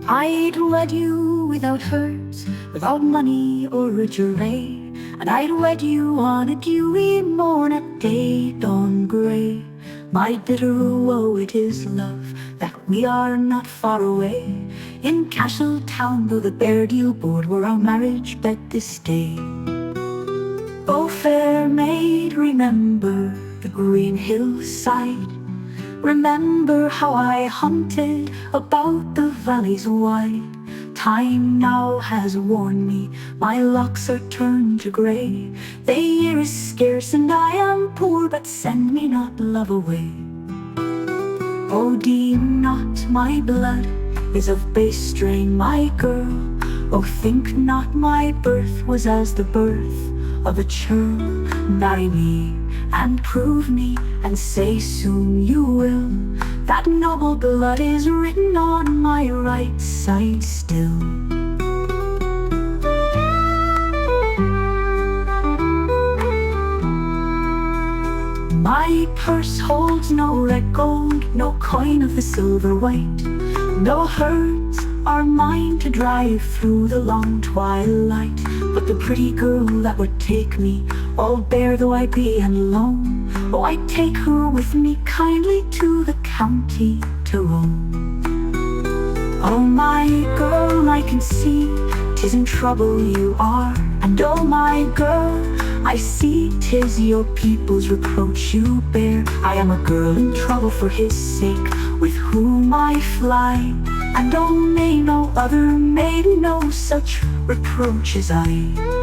I'd wed you without hurt, without money or a array, and I'd wed you on a dewy morn at day dawn grey. My bitter woe it is, love, that we are not far away, in Cashel town, though the bare deal board were our marriage bed this day. O fair maid, remember the green hillside, remember how I hunted about the valleys wide. Time now has worn me, my locks are turned to grey. The year is scarce and I am poor, but send me not love away. Oh, deem not my blood is of base strain, my girl. Oh, think not my birth was as the birth of a churl. Marry me and prove me, and say soon you will, that noble blood is written on my right side still. My purse holds no red gold, no coin of the silver white. No herds are mine to drive through the long twilight, but the pretty girl that would take me, all bare though I be and lone. Oh, I'd take her with me kindly to the county Tyrone. Oh, my girl, I can see 'tis in trouble you are, and oh, my girl, I see 'tis your people's reproach you bear. I am a girl in trouble for his sake, with whom I fly, and oh, may no other maid know such reproach as I.